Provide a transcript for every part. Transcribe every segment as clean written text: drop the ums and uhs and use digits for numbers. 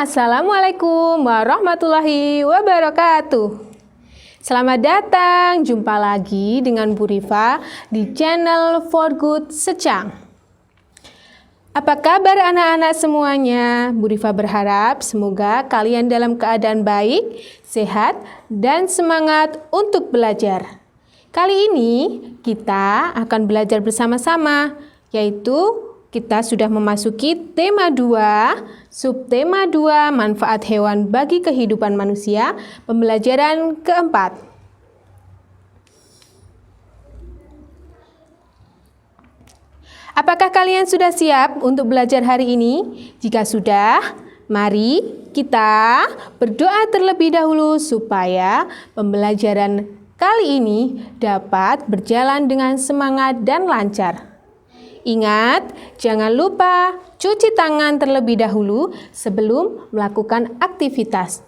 Assalamualaikum warahmatullahi wabarakatuh. Selamat datang, jumpa lagi dengan Bu Rifa di channel For Good Secang. Apa kabar anak-anak semuanya? Bu Rifa berharap semoga kalian dalam keadaan baik, sehat, dan semangat untuk belajar. Kali ini kita akan belajar bersama-sama, yaitu kita sudah memasuki tema 2, subtema 2, manfaat hewan bagi kehidupan manusia, pembelajaran keempat. Apakah kalian sudah siap untuk belajar hari ini? Jika sudah, mari kita berdoa terlebih dahulu supaya pembelajaran kali ini dapat berjalan dengan semangat dan lancar. Ingat, jangan lupa cuci tangan terlebih dahulu sebelum melakukan aktivitas.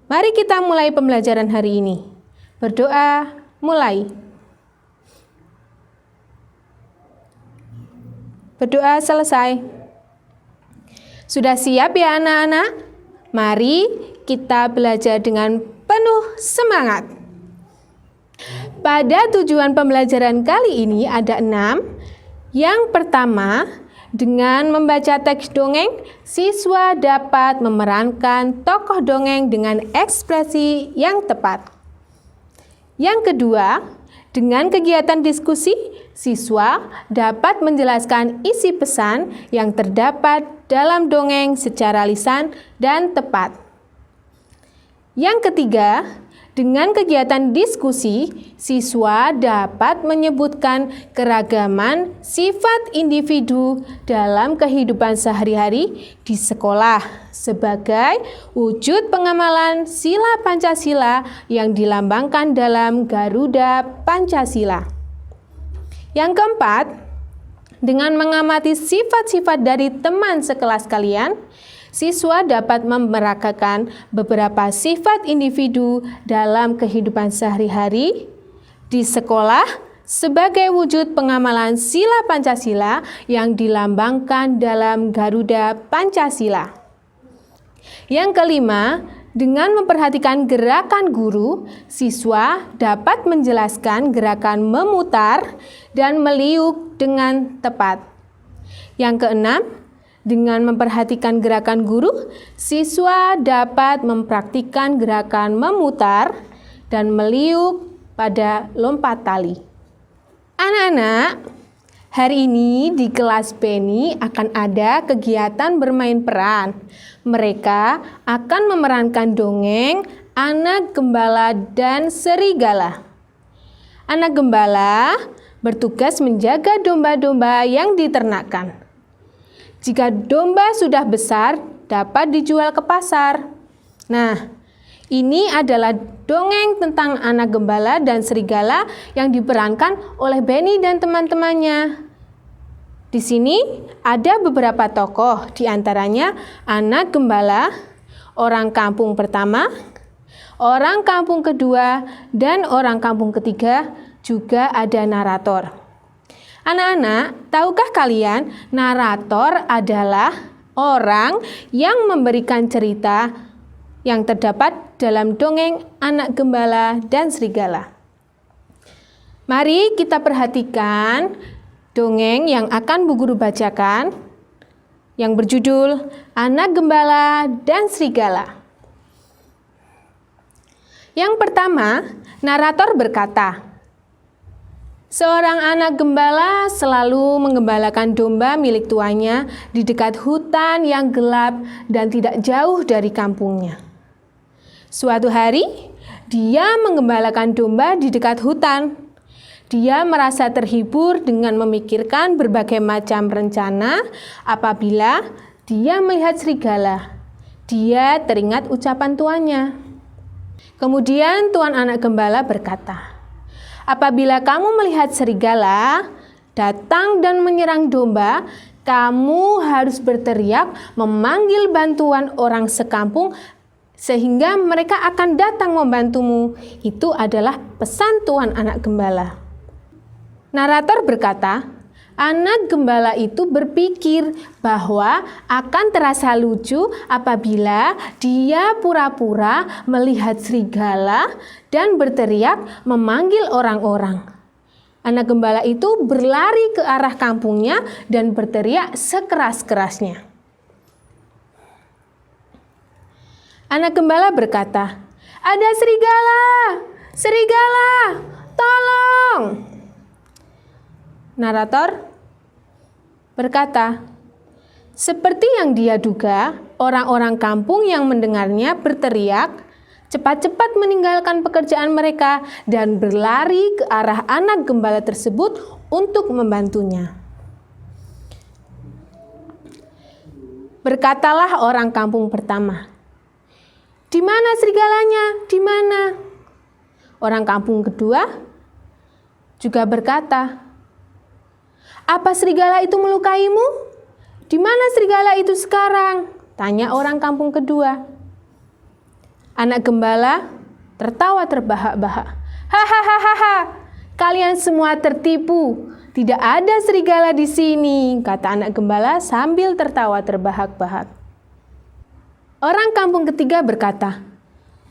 Mari kita mulai pembelajaran hari ini. Berdoa, mulai. Berdoa selesai. Sudah siap ya anak-anak? Mari kita belajar dengan penuh semangat. Pada tujuan pembelajaran kali ini ada 6. Yang pertama, dengan membaca teks dongeng, siswa dapat memerankan tokoh dongeng dengan ekspresi yang tepat. Yang kedua, dengan kegiatan diskusi, siswa dapat menjelaskan isi pesan yang terdapat dalam dongeng secara lisan dan tepat. Yang ketiga, dengan kegiatan diskusi, siswa dapat menyebutkan keragaman sifat individu dalam kehidupan sehari-hari di sekolah sebagai wujud pengamalan sila Pancasila yang dilambangkan dalam Garuda Pancasila. Yang keempat, dengan mengamati sifat-sifat dari teman sekelas kalian, siswa dapat memeragakan beberapa sifat individu dalam kehidupan sehari-hari di sekolah sebagai wujud pengamalan sila Pancasila yang dilambangkan dalam Garuda Pancasila. Yang kelima, dengan memperhatikan gerakan guru, siswa dapat menjelaskan gerakan memutar dan meliuk dengan tepat. Yang keenam, dengan memperhatikan gerakan guru, siswa dapat mempraktikkan gerakan memutar dan meliuk pada lompat tali. Anak-anak, hari ini di kelas Beni akan ada kegiatan bermain peran. Mereka akan memerankan dongeng Anak Gembala dan Serigala. Anak Gembala bertugas menjaga domba-domba yang diternakkan. Jika domba sudah besar, dapat dijual ke pasar. Nah, ini adalah dongeng tentang anak gembala dan serigala yang diperankan oleh Beni dan teman-temannya. Di sini ada beberapa tokoh, di antaranya anak gembala, orang kampung pertama, orang kampung kedua, dan orang kampung ketiga, juga ada narator. Anak-anak, tahukah kalian narator adalah orang yang memberikan cerita yang terdapat dalam dongeng Anak Gembala dan Serigala. Mari kita perhatikan dongeng yang akan Bu Guru bacakan yang berjudul Anak Gembala dan Serigala. Yang pertama, narator berkata, seorang anak gembala selalu menggembalakan domba milik tuannya di dekat hutan yang gelap dan tidak jauh dari kampungnya. Suatu hari, dia menggembalakan domba di dekat hutan. Dia merasa terhibur dengan memikirkan berbagai macam rencana apabila dia melihat serigala. Dia teringat ucapan tuannya. Kemudian tuan anak gembala berkata, apabila kamu melihat serigala datang dan menyerang domba, kamu harus berteriak memanggil bantuan orang sekampung sehingga mereka akan datang membantumu. Itu adalah pesan tuan anak gembala. Narator berkata, Anak gembala itu berpikir bahwa akan terasa lucu apabila dia pura-pura melihat serigala dan berteriak memanggil orang-orang. Anak gembala itu berlari ke arah kampungnya dan berteriak sekeras-kerasnya. Anak gembala berkata, "Ada serigala! Serigala! Tolong!" Narator berkata, seperti yang dia duga, orang-orang kampung yang mendengarnya berteriak, cepat-cepat meninggalkan pekerjaan mereka dan berlari ke arah anak gembala tersebut untuk membantunya. Berkatalah orang kampung pertama, "Di mana serigalanya? Di mana?" Orang kampung kedua juga berkata, "Apa serigala itu melukaimu? Di mana serigala itu sekarang?" Tanya orang kampung kedua. Anak gembala tertawa terbahak-bahak. "Hahaha, kalian semua tertipu. Tidak ada serigala di sini," kata anak gembala sambil tertawa terbahak-bahak. Orang kampung ketiga berkata,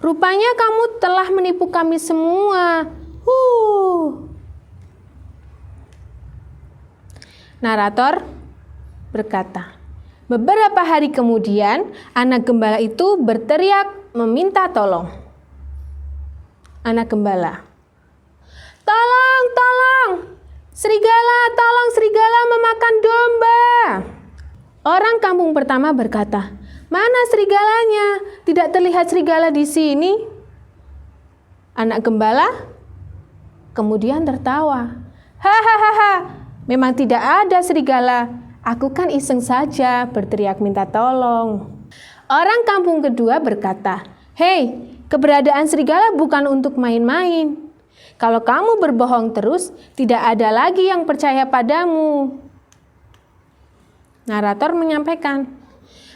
"Rupanya kamu telah menipu kami semua. Narator berkata, beberapa hari kemudian anak gembala itu berteriak meminta tolong. Anak gembala, "Tolong, tolong! Serigala, tolong serigala memakan domba!" Orang kampung pertama berkata, "Mana serigalanya? Tidak terlihat serigala di sini." Anak gembala kemudian tertawa. "Hahaha, memang tidak ada serigala. Aku kan iseng saja berteriak minta tolong." Orang kampung kedua berkata, "Hei, keberadaan serigala bukan untuk main-main. Kalau kamu berbohong terus, tidak ada lagi yang percaya padamu." Narator menyampaikan,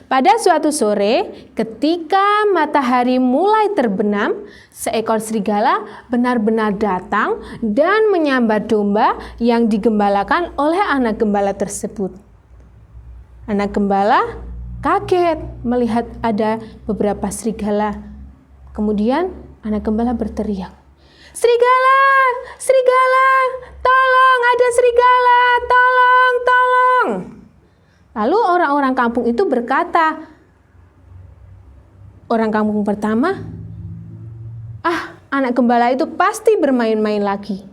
pada suatu sore, ketika matahari mulai terbenam, seekor serigala benar-benar datang dan menyambar domba yang digembalakan oleh anak gembala tersebut. Anak gembala kaget melihat ada beberapa serigala. Kemudian anak gembala berteriak, "Serigala! Serigala! Tolong, ada serigala! Tolong, tolong!" Lalu orang-orang kampung itu berkata, orang kampung pertama, anak gembala itu pasti bermain-main lagi.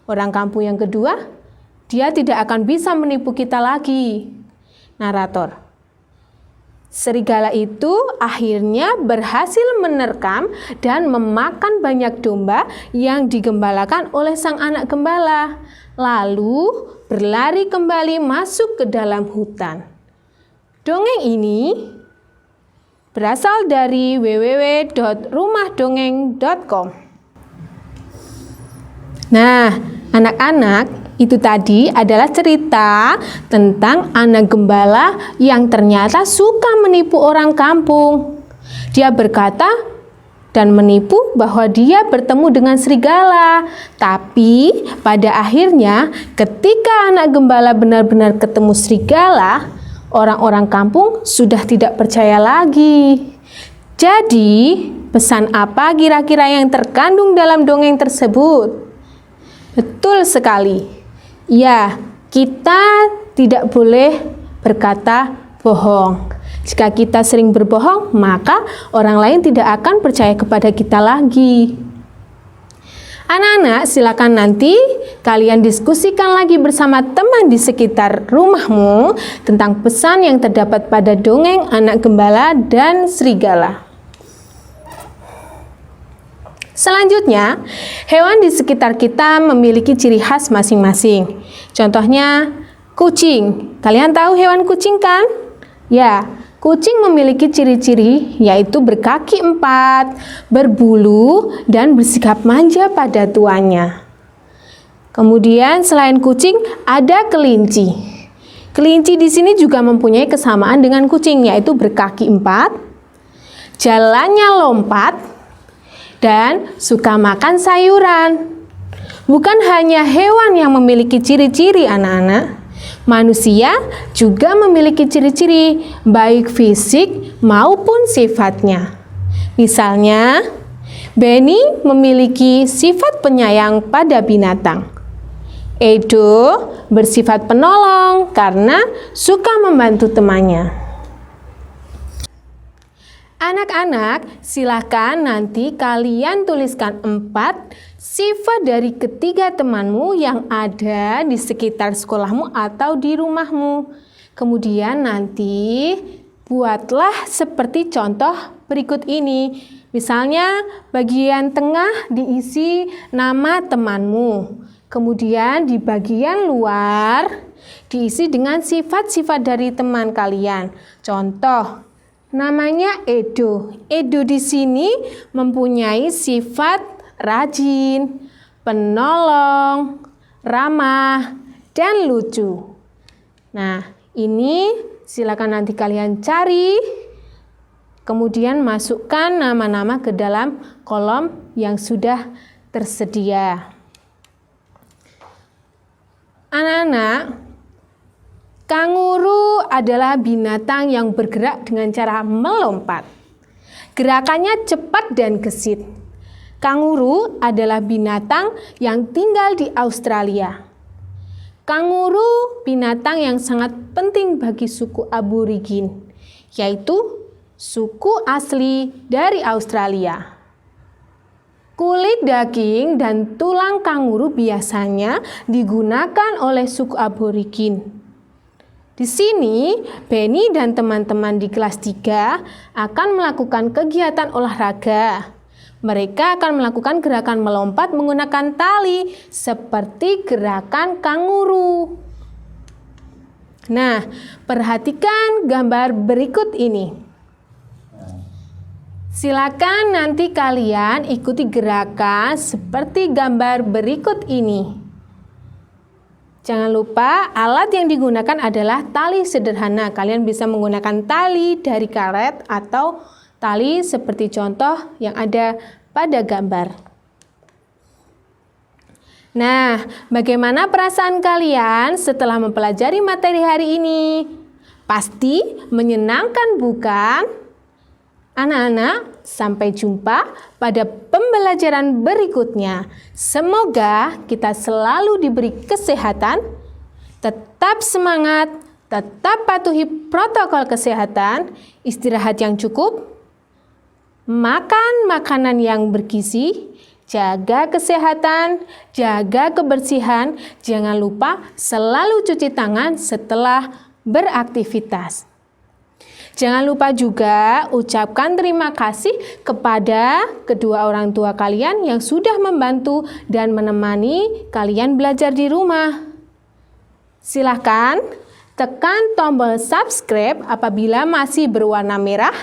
Orang kampung yang kedua, dia tidak akan bisa menipu kita lagi. Narator, serigala itu akhirnya berhasil menerkam dan memakan banyak domba yang digembalakan oleh sang anak gembala, lalu berlari kembali masuk ke dalam hutan. Dongeng ini berasal dari www.rumahdongeng.com. Nah, anak-anak, itu tadi adalah cerita tentang anak gembala yang ternyata suka menipu orang kampung. Dia berkata dan menipu bahwa dia bertemu dengan serigala. Tapi pada akhirnya ketika anak gembala benar-benar ketemu serigala, orang-orang kampung sudah tidak percaya lagi. Jadi, pesan apa kira-kira yang terkandung dalam dongeng tersebut? Betul sekali. Ya, kita tidak boleh berkata bohong. Jika kita sering berbohong, maka orang lain tidak akan percaya kepada kita lagi. Anak-anak, silakan nanti kalian diskusikan lagi bersama teman di sekitar rumahmu tentang pesan yang terdapat pada dongeng anak gembala dan serigala. Selanjutnya, hewan di sekitar kita memiliki ciri khas masing-masing. Contohnya, kucing. Kalian tahu hewan kucing kan? Ya, kucing memiliki ciri-ciri yaitu berkaki 4, berbulu, dan bersikap manja pada tuannya. Kemudian selain kucing ada kelinci. Kelinci di sini juga mempunyai kesamaan dengan kucing yaitu berkaki 4, jalannya lompat, dan suka makan sayuran. Bukan hanya hewan yang memiliki ciri-ciri anak-anak, Manusia juga memiliki ciri-ciri baik fisik maupun sifatnya. Misalnya, Benny memiliki sifat penyayang pada binatang. Edo bersifat penolong karena suka membantu temannya. Anak-anak, silakan nanti kalian tuliskan 4 sifat dari ketiga temanmu yang ada di sekitar sekolahmu atau di rumahmu. Kemudian nanti buatlah seperti contoh berikut ini. Misalnya bagian tengah diisi nama temanmu. Kemudian di bagian luar diisi dengan sifat-sifat dari teman kalian. Contoh, namanya Edo. Edo di sini mempunyai sifat rajin, penolong, ramah, dan lucu. Nah, ini silakan nanti kalian cari, kemudian masukkan nama-nama ke dalam kolom yang sudah tersedia. Anak-anak, kanguru adalah binatang yang bergerak dengan cara melompat. Gerakannya cepat dan gesit. Kanguru adalah binatang yang tinggal di Australia. Kanguru binatang yang sangat penting bagi suku aborigin, yaitu suku asli dari Australia. Kulit, daging, dan tulang kanguru biasanya digunakan oleh suku aborigin. Di sini, Benny dan teman-teman di kelas 3 akan melakukan kegiatan olahraga. Mereka akan melakukan gerakan melompat menggunakan tali seperti gerakan kanguru. Nah, perhatikan gambar berikut ini. Silakan nanti kalian ikuti gerakan seperti gambar berikut ini. Jangan lupa alat yang digunakan adalah tali sederhana. Kalian bisa menggunakan tali dari karet atau tali seperti contoh yang ada pada gambar. Nah, bagaimana perasaan kalian setelah mempelajari materi hari ini? Pasti menyenangkan, bukan? Anak-anak, sampai jumpa pada pembelajaran berikutnya. Semoga kita selalu diberi kesehatan, tetap semangat, tetap patuhi protokol kesehatan, istirahat yang cukup, makan makanan yang bergizi, jaga kesehatan, jaga kebersihan, jangan lupa selalu cuci tangan setelah beraktivitas. Jangan lupa juga ucapkan terima kasih kepada kedua orang tua kalian yang sudah membantu dan menemani kalian belajar di rumah. Silahkan tekan tombol subscribe apabila masih berwarna merah.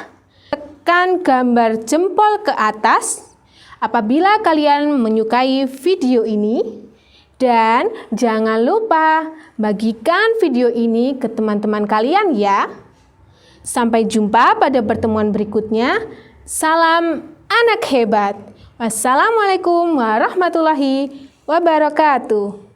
Tekan gambar jempol ke atas apabila kalian menyukai video ini. Dan jangan lupa bagikan video ini ke teman-teman kalian ya. Sampai jumpa pada pertemuan berikutnya. Salam anak hebat. Wassalamualaikum warahmatullahi wabarakatuh.